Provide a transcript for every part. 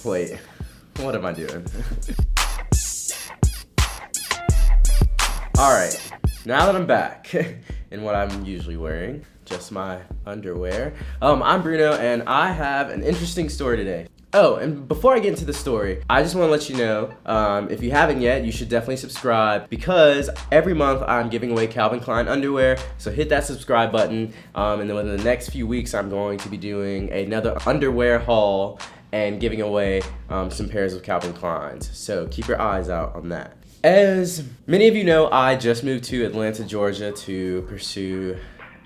Wait, what am I doing? Alright, now that I'm back in what I'm usually wearing, just my underwear, I'm Bruno and I have an interesting story today. Oh, and before I get into the story, I just want to let you know, if you haven't yet, you should definitely subscribe because every month I'm giving away Calvin Klein underwear, so hit that subscribe button, and then within the next few weeks I'm going to be doing another underwear haul and giving away some pairs of Calvin Kleins, so keep your eyes out on that. As many of you know, I just moved to Atlanta, Georgia to pursue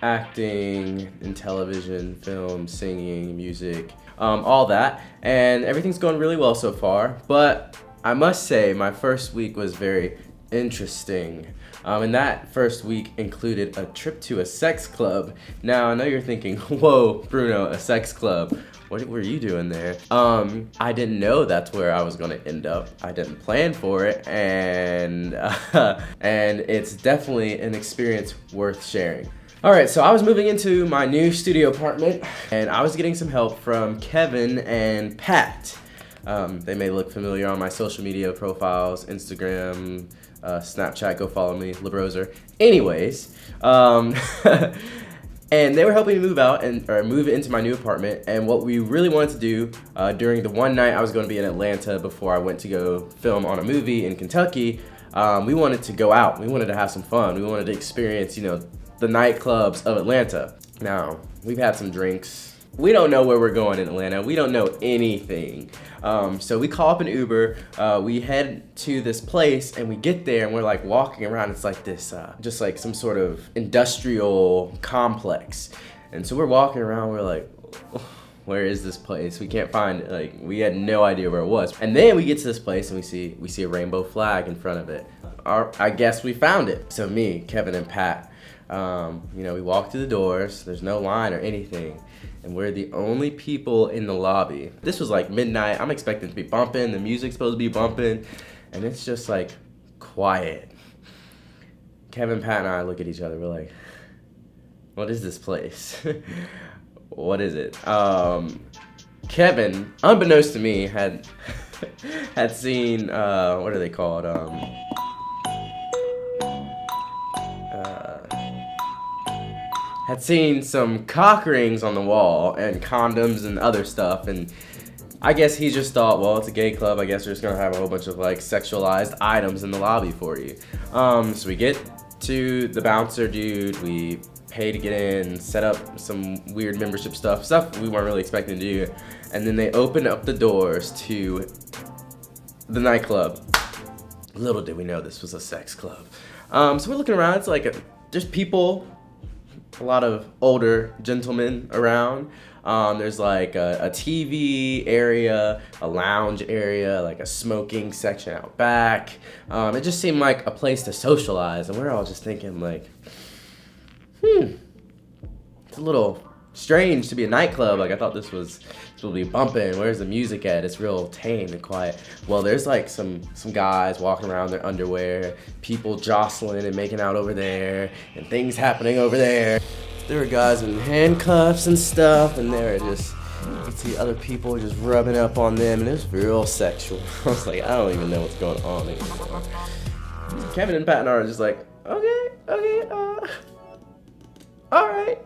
acting in television, film, singing, music, all that, and everything's going really well so far, but I must say my first week was very interesting, and that first week included a trip to a sex club. Now I know you're thinking, whoa Bruno, a sex club, what were you doing there? I didn't know that's where I was gonna end up. I didn't plan for it, and and it's definitely an experience worth sharing. Alright, so I was moving into my new studio apartment and I was getting some help from Kevin and Pat. They may look familiar on my social media profiles, Instagram, Snapchat, go follow me, lebroser. Anyways, and they were helping me move out or move into my new apartment, and what we really wanted to do during the one night I was going to be in Atlanta before I went to go film on a movie in Kentucky, we wanted to go out, we wanted to have some fun, we wanted to experience, the nightclubs of Atlanta. Now, we've had some drinks. We don't know where we're going in Atlanta. We don't know anything. So we call up an Uber, we head to this place and we get there and we're like walking around. It's like this, just like some sort of industrial complex. And so we're walking around, we're like, where is this place? We can't find it. Like, we had no idea where it was. And then we get to this place and we see a rainbow flag in front of it. I guess we found it. So me, Kevin, and Pat, we walk through the doors, there's no line or anything, and we're the only people in the lobby. This was like midnight, I'm expecting to be bumping, the music's supposed to be bumping, and it's just like quiet. Kevin, Pat, and I look at each other, we're like, what is this place? What is it? Kevin, unbeknownst to me, had seen, what are they called? Had seen some cock rings on the wall and condoms and other stuff, and I guess he just thought, well, it's a gay club, I guess we're just gonna have a whole bunch of like sexualized items in the lobby for you. So we get to the bouncer dude, we pay to get in, set up some weird membership stuff we weren't really expecting to do, and then they open up the doors to the nightclub. Little did we know this was a sex club. So we're looking around, it's like there's people, a lot of older gentlemen around. There's like a TV area, a lounge area, like a smoking section out back. It just seemed like a place to socialize, and we're all just thinking like, it's a little strange to be a nightclub. Like, I thought this will be bumping. Where's the music at? It's real tame and quiet. Well, there's like some guys walking around in their underwear, people jostling and making out over there, and things happening over there. There were guys in handcuffs and stuff, and they were just, you could see other people just rubbing up on them, and it was real sexual. I was like, I don't even know what's going on anymore. Kevin and Pat and I are just like, okay, all right,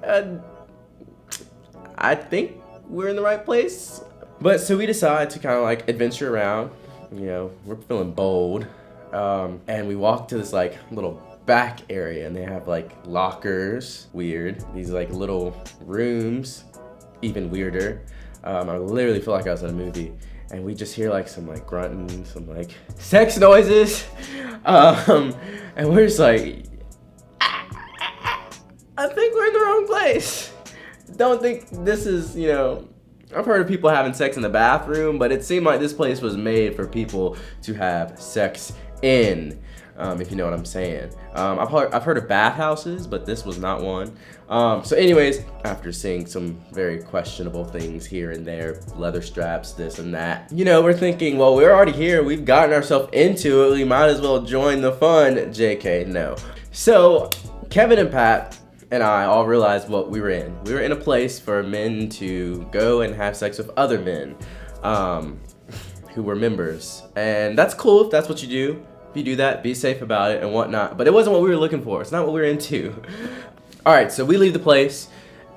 I think we're in the right place. But so we decide to kind of like adventure around, we're feeling bold, and we walk to this like little back area, and they have like lockers, weird, these like little rooms, even weirder. I literally feel like I was in a movie, and we just hear like some like grunting, some like sex noises, and we're just like, I think we're in the wrong place. Don't think this is, I've heard of people having sex in the bathroom, but it seemed like this place was made for people to have sex in, if you know what I'm saying. I've heard of bathhouses, but this was not one. So anyways, after seeing some very questionable things here and there, leather straps, this and that, we're thinking, well, we're already here, we've gotten ourselves into it, we might as well join the fun. JK, no. So Kevin and Pat and I all realized what we were in. We were in a place for men to go and have sex with other men. who were members. And that's cool if that's what you do. If you do that, be safe about it and whatnot. But it wasn't what we were looking for. It's not what we were into. All right, so we leave the place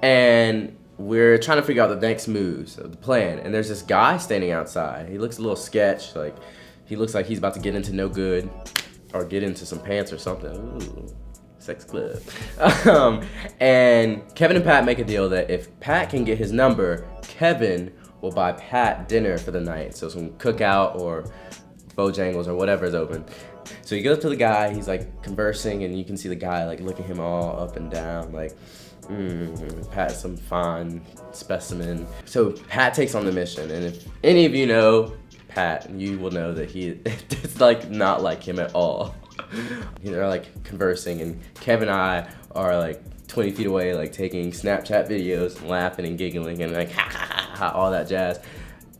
and we're trying to figure out the next moves of the plan. And there's this guy standing outside. He looks a little sketch. Like, he looks like he's about to get into no good or get into some pants or something. Ooh, sex club. And Kevin and Pat make a deal that if Pat can get his number, Kevin will buy Pat dinner for the night. So some cookout or Bojangles or whatever is open. So he goes up to the guy, he's like conversing, and you can see the guy like looking him all up and down, like, Pat's some fine specimen. So Pat takes on the mission, and if any of you know Pat, you will know that it's like not like him at all. They're like conversing, and Kevin and I are like 20 feet away, like taking Snapchat videos and laughing and giggling and like ha ha ha ha, all that jazz.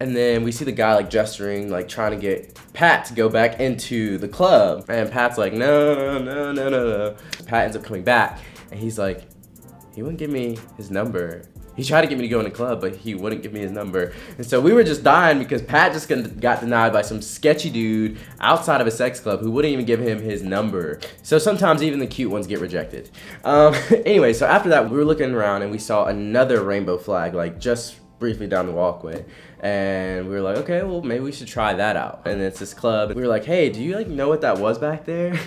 And then we see the guy like gesturing, like trying to get Pat to go back into the club. And Pat's like, no. Pat ends up coming back, and he's like, he wouldn't give me his number. He tried to get me to go in the club, but he wouldn't give me his number. And so we were just dying because Pat just got denied by some sketchy dude outside of a sex club who wouldn't even give him his number. So sometimes even the cute ones get rejected. Anyway, so after that, we were looking around and we saw another rainbow flag, like just briefly down the walkway. And we were like, okay, well, maybe we should try that out. And it's this club. We were like, hey, do you like know what that was back there?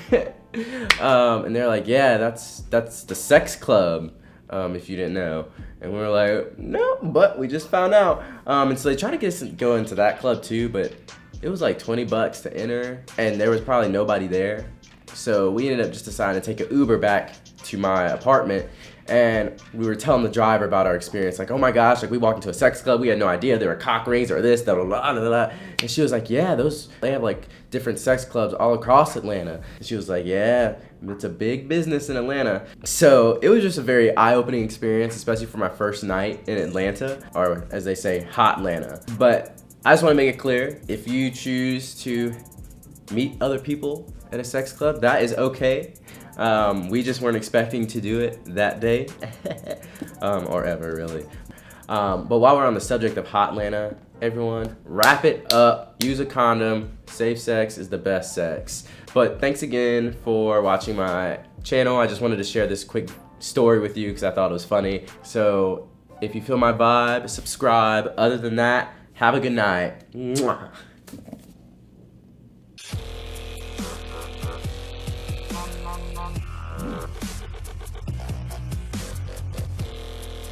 And they're like, yeah, that's the sex club. If you didn't know. And we were like, no, but we just found out. And so they tried to get us to go into that club too, but it was like $20 to enter, and there was probably nobody there. So we ended up just deciding to take an Uber back to my apartment, and we were telling the driver about our experience, like, oh my gosh, like we walked into a sex club, we had no idea there were cock rings or this, blah, blah, blah, blah. And she was like, yeah, they have like different sex clubs all across Atlanta. And she was like, yeah, it's a big business in Atlanta. So it was just a very eye-opening experience, especially for my first night in Atlanta, or as they say, hot Atlanta. But I just want to make it clear, if you choose to meet other people at a sex club, that is okay. We just weren't expecting to do it that day, or ever really. But while we're on the subject of hot Atlanta, everyone, wrap it up, use a condom, safe sex is the best sex. But thanks again for watching my channel. I just wanted to share this quick story with you because I thought it was funny. So if you feel my vibe, subscribe. Other than that, have a good night. Mwah.